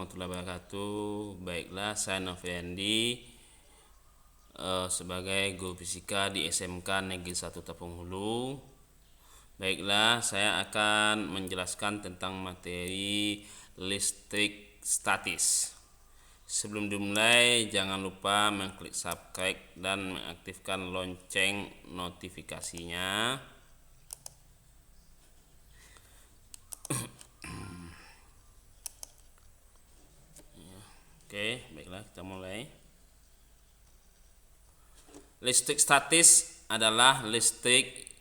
warahmatullahi wabarakatuh. Baiklah, saya Noviandi sebagai guru fisika di SMK Negeri 1 Tapung Hulu. Baiklah, saya akan menjelaskan tentang materi listrik statis. Sebelum dimulai, jangan lupa mengklik subscribe dan mengaktifkan lonceng notifikasinya. Oke, baiklah, kita mulai. Listrik statis adalah listrik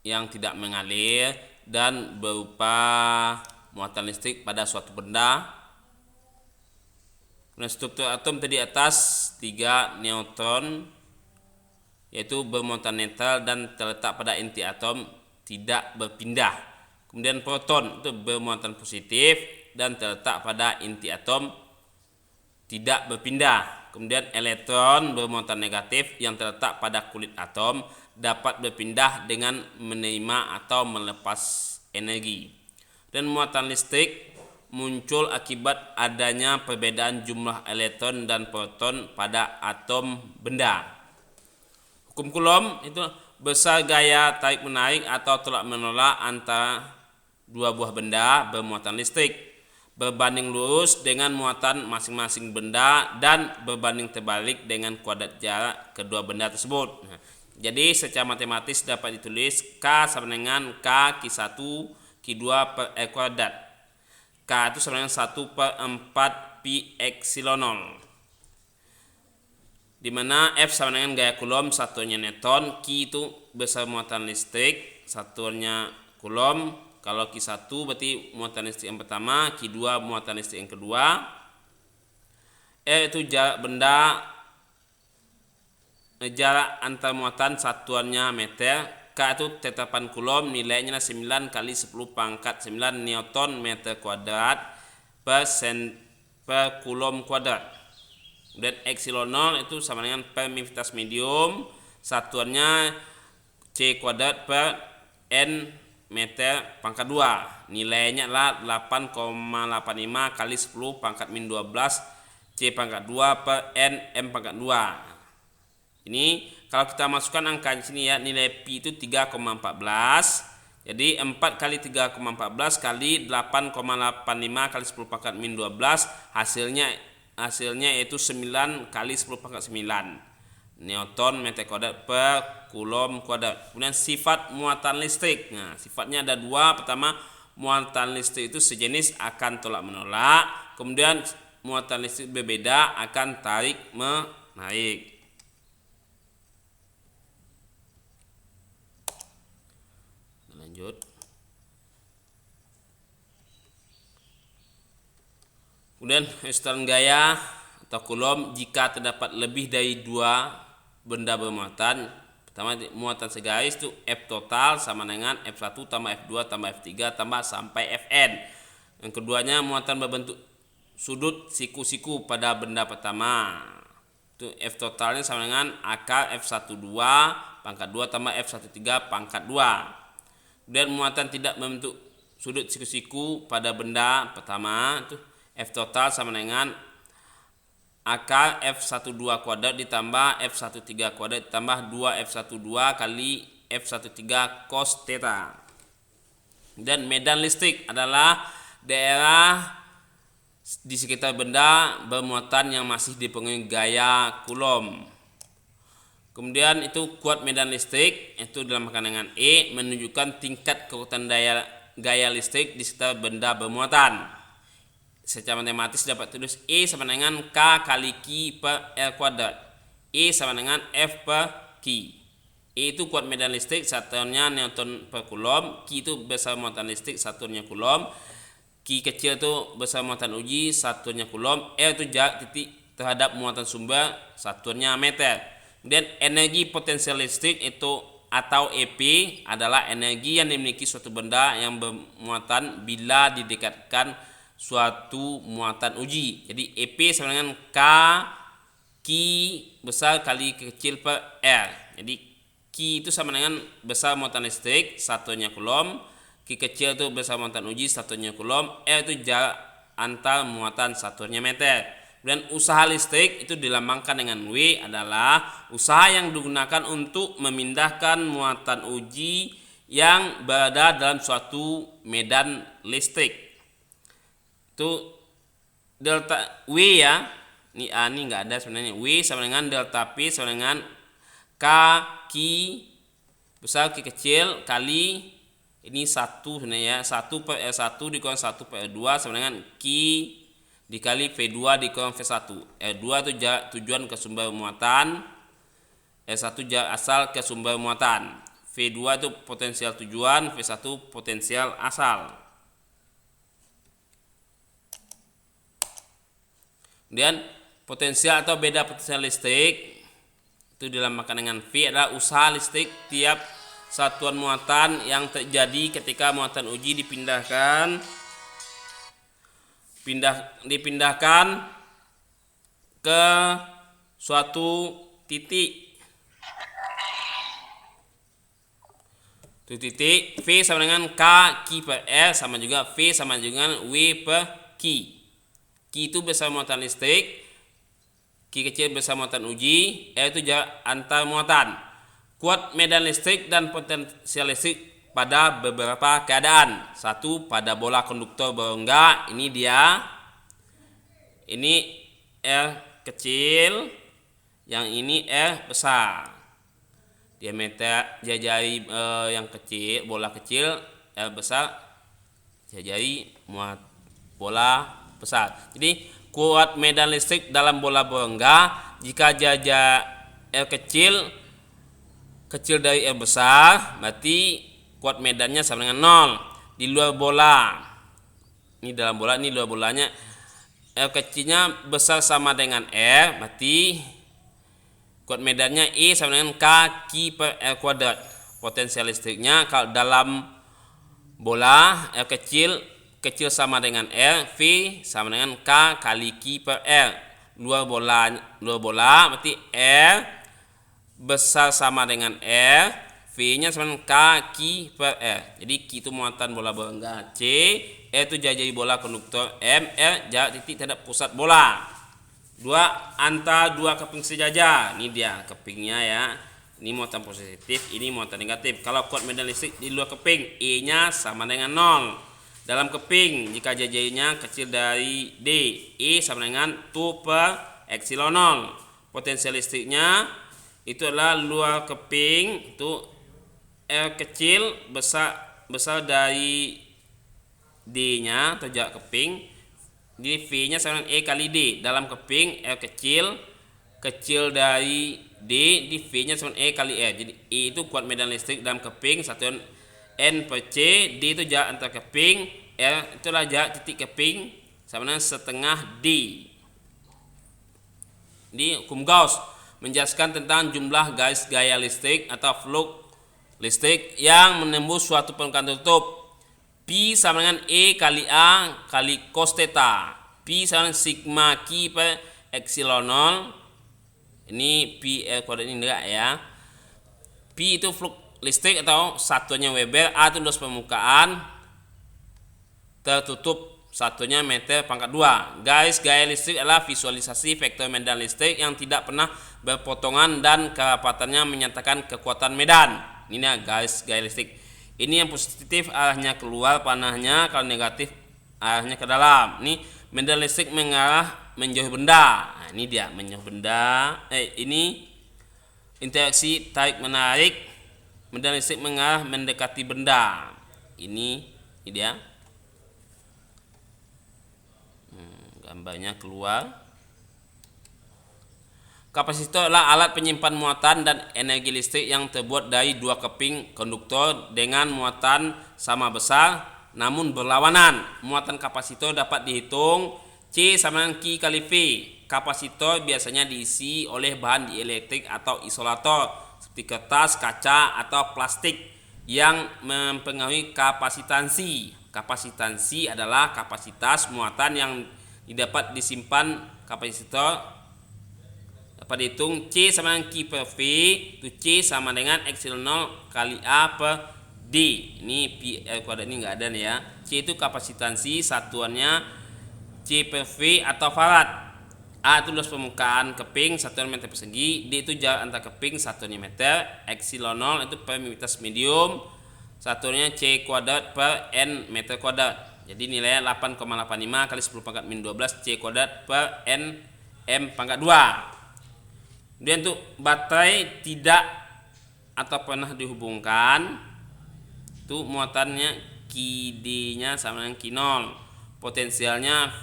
yang tidak mengalir dan berupa muatan listrik pada suatu benda. Struktur atom tadi atas 3 neutron, yaitu bermuatan netral dan terletak pada inti atom, tidak berpindah. Kemudian proton itu bermuatan positif dan terletak pada inti atom, tidak berpindah. Kemudian elektron bermuatan negatif yang terletak pada kulit atom, dapat berpindah dengan menerima atau melepas energi. Dan muatan listrik muncul akibat adanya perbedaan jumlah elektron dan proton pada atom benda. Hukum Coulomb itu besar gaya tarik menarik atau tolak menolak antara dua buah benda bermuatan listrik, berbanding lurus dengan muatan masing-masing benda dan berbanding terbalik dengan kuadrat jarak kedua benda tersebut. Jadi secara matematis dapat ditulis K sama dengan K Q1 Q2 per R kuadrat. K itu sama dengan 1/4 pi epsilon 0, di mana F sama dengan gaya Coulomb, satuannya newton, Q itu besar muatan listrik, satuannya Coulomb. Kalau Q1 berarti muatan listrik yang pertama, Q2 muatan listrik yang kedua. R itu jarak benda, jarak antar muatan, satuannya meter. K itu tetapan Coulomb, nilainya 9 kali 10 pangkat 9 Newton meter kuadrat per Coulomb kuadrat. Dan epsilon 0 itu sama dengan permitivitas medium, satuannya C kuadrat per N meter pangkat 2, nilainya adalah 8,85 kali 10 pangkat min 12 C pangkat 2 per N M pangkat 2. Ini kalau kita masukkan angka di sini ya, nilai pi itu 3,14. Jadi 4 kali 3,14 kali 8,85 kali 10 pangkat min 12, hasilnya yaitu 9 kali 10 pangkat 9 Newton meter kuadrat per Coulomb kuadrat. Kemudian sifat muatan listrik. Nah, sifatnya ada dua. Pertama, muatan listrik itu sejenis, akan tolak menolak. Kemudian muatan listrik berbeda, akan tarik menarik. Lanjut. Kemudian resistan gaya atau Coulomb jika terdapat lebih dari dua benda bermuatan. Pertama, muatan segaris itu F total sama dengan F1 tambah F2 tambah F3 tambah sampai Fn. Yang keduanya, muatan berbentuk sudut siku-siku pada benda pertama. Itu F totalnya sama dengan akar F12 pangkat 2 tambah F13 pangkat 2. Dan muatan tidak membentuk sudut siku-siku pada benda pertama, itu F total sama dengan akar F12 kuadrat ditambah F13 kuadrat ditambah 2 F12 kali F13 cos theta. Dan medan listrik adalah daerah di sekitar benda bermuatan yang masih dipengaruhi gaya Coulomb. Kemudian itu kuat medan listrik, itu dilambangkan dengan E, menunjukkan tingkat kekuatan gaya listrik di sekitar benda bermuatan. Secara matematis dapat tulis E sama dengan K kali Q per R kuadrat. E sama dengan F per Q. E itu kuat medan listrik, satuannya Newton per Coulomb. Q itu besar muatan listrik, satuannya Coulomb. Q kecil itu besar muatan uji, satuannya Coulomb. R itu jarak titik terhadap muatan sumber, satuannya meter. Kemudian energi potensial listrik itu atau EP adalah energi yang dimiliki suatu benda yang bermuatan bila didekatkan suatu muatan uji. Jadi EP sama dengan K Q besar kali kecil per R. Jadi Q itu sama dengan besar muatan listrik, satunya Coulomb. Q kecil itu besar muatan uji, satunya Coulomb. R itu jarak antar muatan satuannya meter. Dan usaha listrik itu dilambangkan dengan W adalah usaha yang digunakan untuk memindahkan muatan uji yang berada dalam suatu medan listrik. Itu delta W ya. Ini A ini nggak ada sebenarnya. W sama dengan delta P sama dengan K Q besar Q kecil kali ini 1 sebenarnya ya. 1 per R1 dikurang 1 per R2 sama dengan Q dikali V2 dikurang V1. R2 itu tujuan ke sumber muatan, R1 asal ke sumber muatan. V2 itu potensial tujuan, V1 potensial asal. Kemudian potensial atau beda potensial listrik itu dilambangkan dengan V adalah usaha listrik tiap satuan muatan yang terjadi ketika muatan uji dipindahkan ke suatu titik. Itu titik V sama dengan K Q per R sama juga V sama dengan W per Q. Q itu besar muatan listrik, Q kecil besar muatan uji, R itu jarak antar muatan. Kuat medan listrik dan potensial listrik pada beberapa keadaan. Satu, pada bola konduktor berongga, ini dia. Ini R kecil, yang ini R besar. Diameter jari yang kecil, bola kecil, R besar, jari muat bola besar. Jadi kuat medan listrik dalam bola berongga jika jajah R kecil dari R besar, berarti kuat medannya sama dengan 0. Di luar bola, ini dalam bola, ini luar bolanya, R kecilnya besar sama dengan R, berarti kuat medannya E sama dengan K Q per R kuadrat. Potensial listriknya kalau dalam bola R kecil sama dengan R, V sama dengan K kali Q per R. Luar bola berarti R besar sama dengan R, V-nya sama dengan K Q per R. Jadi Q itu muatan bola berongga C, R itu jari bola konduktor M, R jarak titik terhadap pusat bola. Antara dua keping sejajar. Ini dia kepingnya ya. Ini muatan positif, ini muatan negatif. Kalau kuat medan listrik di luar keping, E-nya sama dengan 0. Dalam keping, jika jajanya kecil dari D, E sama dengan 2 per epsilon 0. Potensial listriknya itu adalah luar keping itu R kecil besar dari D-nya atau jarak keping. Jadi V-nya sama dengan E kali D. Dalam keping R kecil dari D, di V-nya sama dengan E kali R. Jadi E itu kuat medan listrik dalam keping, satuan N per C. D itu jarak antar keping, R itulah jarak titik keping sama dengan setengah D. Di hukum Gauss menjelaskan tentang jumlah garis gaya listrik atau flux listrik yang menembus suatu permukaan tertutup. P sama dengan E kali A kali cos theta. P sama dengan sigma Q per epsilon 0. Ini P R kuadrat ini enggak ya. P itu flux listrik atau satuannya Weber. A itu luas permukaan tertutup, satunya meter pangkat 2. Garis gaya listrik adalah visualisasi vektor medan listrik yang tidak pernah berpotongan dan kerapatannya menyatakan kekuatan medan. Ini garis gaya listrik. Ini yang positif arahnya keluar panahnya, kalau negatif arahnya ke dalam. Ini medan listrik mengarah menjauh benda. Nah, ini dia menjauh benda. Ini interaksi tarik menarik. Medan listrik mengarah mendekati benda. Ini dia. Gambarnya keluar. Kapasitor adalah alat penyimpan muatan dan energi listrik yang terbuat dari dua keping konduktor dengan muatan sama besar namun berlawanan. Muatan kapasitor dapat dihitung C sama dengan Q kali V. Kapasitor biasanya diisi oleh bahan dielektrik atau isolator seperti kertas, kaca, atau plastik yang mempengaruhi kapasitansi. Kapasitansi adalah kapasitas muatan yang didapat disimpan kapasitor. Dapat dihitung C sama dengan Q per V, itu C sama dengan epsilon 0 kali A per D. Ini P R kuadrat ini enggak ada nih ya. C itu kapasitansi, satuannya C per V atau farad. A itu luas permukaan keping 1 meter persegi, D itu jarak antar keping 1 meter, epsilon 0 itu permeabilitas medium, satunya C kuadrat per N meter kuadrat. Jadi nilainya 8,85 kali 10 pangkat min 12 C kuadrat per N M pangkat 2. Kemudian untuk baterai tidak atau pernah dihubungkan, itu muatannya QD-nya sama dengan Q0, potensialnya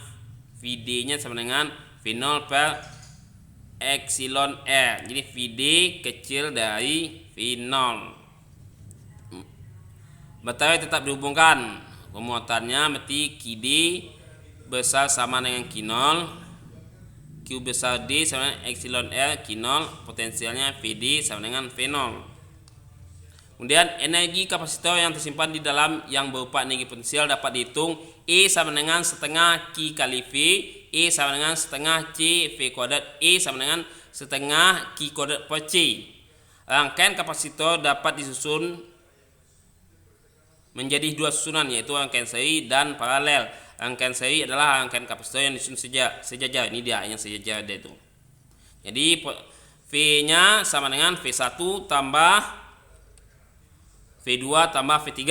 VD-nya sama dengan V0 per epsilon R. Jadi VD kecil dari V0. Baterai tetap dihubungkan, pemuatannya berarti QD besar sama dengan Q0, Q besar D sama dengan epsilon R Q0, potensialnya VD sama dengan V0. Kemudian energi kapasitor yang tersimpan di dalam yang berupa energi potensial dapat dihitung. E sama dengan setengah Q kali V, E sama dengan setengah C V kuadrat, E sama dengan setengah Q kuadrat per C. Rangkaian kapasitor dapat disusun menjadi dua susunan, yaitu rangkaian seri dan paralel. Rangkaian seri adalah rangkaian kapasitor yang disusun sejajar. Ini dia yang sejajar dia itu. Jadi V-nya sama dengan V1 tambah V2 tambah V3.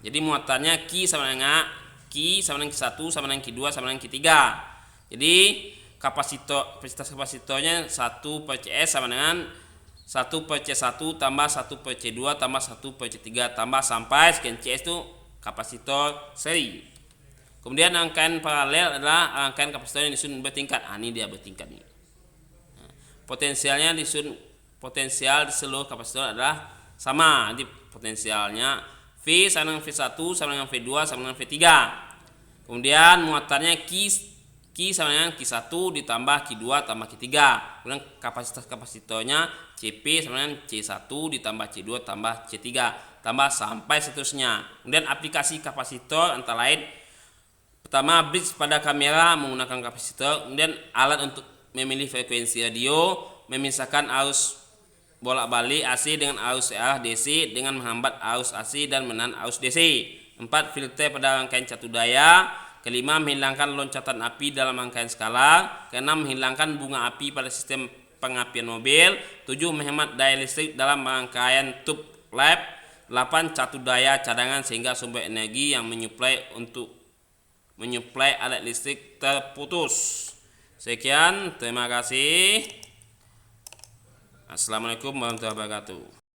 Jadi muatannya Q sama dengan Q1 sama dengan Q2 sama dengan Q3. Jadi kapasitas kapasitornya 1 per CS sama dengan 1 per C1 tambah 1 per C2 tambah 1 per C3 tambah sampai sekian CS itu kapasitor seri. Kemudian rangkaian paralel adalah rangkaian kapasitor yang disusun bertingkat. Ini dia bertingkat nih. Potensialnya disusun, potensial di seluruh kapasitor adalah sama. Jadi potensialnya V sama dengan V1 sama dengan V2 sama dengan V3. Kemudian muatannya Q sama dengan Q1 ditambah Q2 tambah Q3. Kemudian kapasitas kapasitornya CP sama dengan C1 ditambah C2 tambah C3 tambah sampai seterusnya. Kemudian aplikasi kapasitor antara lain, pertama bridge pada kamera menggunakan kapasitor, kemudian alat untuk memilih frekuensi radio, memisahkan arus bolak-balik AC dengan arus arah DC dengan menghambat arus AC dan menahan arus DC. 4. Filter pada rangkaian catu daya. Kelima, menghilangkan loncatan api dalam rangkaian skala. Keenam, menghilangkan bunga api pada sistem pengapian mobil. 7. Menghemat daya listrik dalam rangkaian tube lab. 8. Catu daya cadangan sehingga sumber energi yang menyuplai alat listrik terputus. Sekian, terima kasih. Assalamualaikum warahmatullahi wabarakatuh.